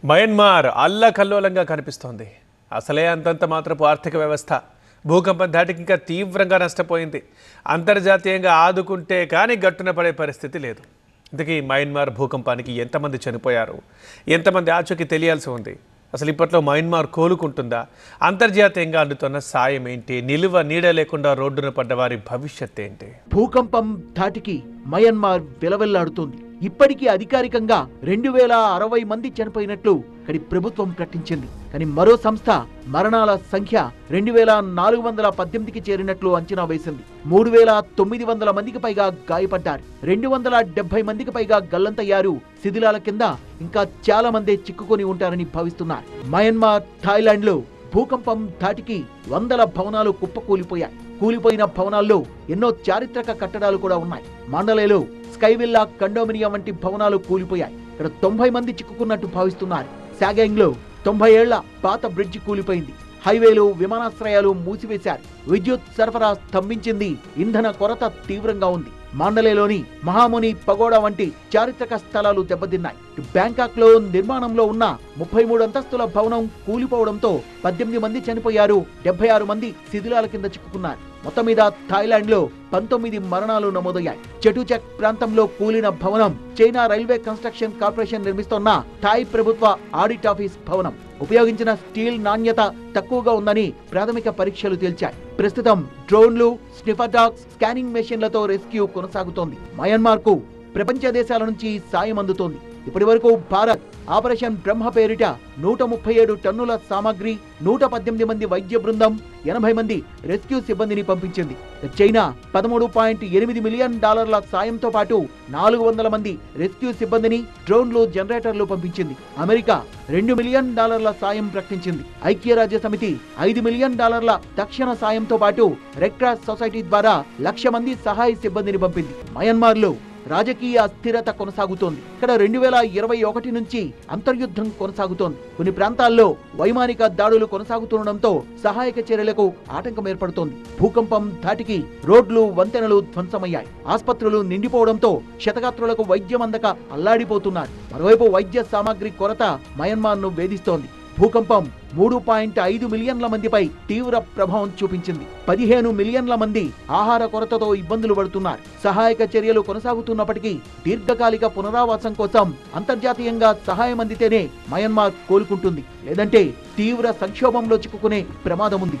Myanmar అల్లకల్లోలంగా కనిపిస్తోంది. అసలే అంతంత మాత్రపు ఆర్థిక వ్యవస్థ భూకంపం ధాటికి ఇంకా తీవ్రంగా నష్టపోయింది. అంతర్జాతీయంగా ఆదుకుంటే కానీ గట్టున పడే పరిస్థితి లేదు. ఇంతకీ మయన్మార్ భూకంపానికి ఎంతమంది చనిపోయారు, ఎంతమంది ఆచూకీ తెలియాల్సి ఉంది. అసలు ఇప్పట్లో మయన్మార్ కోలుకుంటుందా? అంతర్జాతీయంగా అందుతున్న సాయం ఏంటి? నిలువ నీడ లేకుండా రోడ్డున పడ్డ వారి భవిష్యత్ ఏంటి? భూకంపం ధాటికి మయన్మార్ విలవెల్లాడుతోంది. ఇప్పటికీ అధికారికంగా 2060 మంది చనిపోయినట్లు అక్కడి ప్రభుత్వం ప్రకటించింది. కానీ మరో సంస్థ మరణాల సంఖ్య 2418కి చేరినట్లు అంచనా వేసింది. 3900 మందికి పైగా గాయపడ్డారు. 270 మందికి పైగా గల్లంతయ్యారు. శిథిలాల కింద ఇంకా చాలా మందే చిక్కుకొని ఉంటారని భావిస్తున్నారు. మయన్మార్, థాయిలాండ్ లో భూకంపం ధాటికి వందల భవనాలు కుప్పకూలిపోయాయి. కూలిపోయిన భవనాల్లో ఎన్నో చారిత్రక కట్టడాలు కూడా ఉన్నాయి. మాండలేలో స్కైవిల్లా కండోమినియం వంటి భవనాలు కూలిపోయాయి. ఇక్కడ 90 మంది చిక్కుకున్నట్టు భావిస్తున్నారు. సాగాంగ్ లో 90 ఏళ్ల పాత బ్రిడ్జి కూలిపోయింది. హైవేలు, విమానాశ్రయాలు మూసివేశారు. విద్యుత్ సరఫరా స్తంభించింది. ఇంధన కొరత తీవ్రంగా ఉంది. మాండలేలోని మహాముని పగోడా వంటి చారిత్రక స్థలాలు దెబ్బతిన్నాయి. బ్యాంకాక్ లో నిర్మాణంలో ఉన్న 33 అంతస్తుల భవనం కూలిపోవడంతో 18 మంది చనిపోయారు. 76 మంది శిథిలాల కింద చిక్కుకున్నారు. మొత్తం మీద థాయిలాండ్ లో 19 మరణాలు నమోదయ్యాయి. చటుచక్ ప్రాంతంలో కూలిన భవనం చైనా రైల్వే కన్స్ట్రక్షన్ కార్పొరేషన్ నిర్మిస్తోన్న థాయ్ ప్రభుత్వ ఆడిట్ ఆఫీస్ భవనం. ఉపయోగించిన స్టీల్ నాణ్యత తక్కువగా ఉందని ప్రాథమిక పరీక్షలు తేల్చాయి. ప్రస్తుతం డ్రోన్లు, స్నిఫర్ డాగ్స్, స్కానింగ్ మెషిన్లతో రెస్క్యూ కొనసాగుతోంది. మయన్మార్ కు ప్రపంచ దేశాల నుంచి సాయం అందుతోంది. ఇప్పటి వరకు భారత్ ఆపరేషన్ బ్రహ్మ పేరిట 137 టన్నుల సామాగ్రి, 118 మంది వైద్య బృందం, 80 మంది రెస్క్యూ సిబ్బందిని పంపించింది. చైనా $13.8 మిలియన్ సాయంతో పాటు 400 మంది రెస్క్యూ సిబ్బందిని, డ్రోన్లు, జనరేటర్లు పంపించింది. అమెరికా $2 మిలియన్ సాయం ప్రకటించింది. ఐక్యరాజ్య సమితి $5 మిలియన్ తక్షణ సాయంతో పాటు రెడ్ క్రాస్ సొసైటీ ద్వారా 1,00,000 మంది సహాయ సిబ్బందిని పంపింది. మయన్మార్ లో రాజకీయ అస్థిరత కొనసాగుతోంది. ఇక్కడ 2021 నుంచి అంతర్యుద్ధం కొనసాగుతోంది. కొన్ని ప్రాంతాల్లో వైమానిక దాడులు కొనసాగుతుండటంతో సహాయక చర్యలకు ఆటంకం ఏర్పడుతోంది. భూకంపం ధాటికి రోడ్లు, వంతెనలు ధ్వంసమయ్యాయి. ఆసుపత్రులు నిండిపోవడంతో క్షతగాత్రులకు వైద్యం అందక అల్లాడిపోతున్నారు. మరోవైపు వైద్య సామాగ్రి కొరత మయన్మార్ ను వేధిస్తోంది. భూకంపం 3.5 మిలియన్ల మందిపై తీవ్ర ప్రభావం చూపించింది. 15 మిలియన్ల మంది ఆహార కొరతతో ఇబ్బందులు పడుతున్నారు. సహాయక చర్యలు కొనసాగుతున్నప్పటికీ దీర్ఘకాలిక పునరావాసం కోసం అంతర్జాతీయంగా సహాయం అందితేనే మయన్మార్ కోలుకుంటుంది. లేదంటే తీవ్ర సంక్షోభంలో చిక్కుకునే ప్రమాదం ఉంది.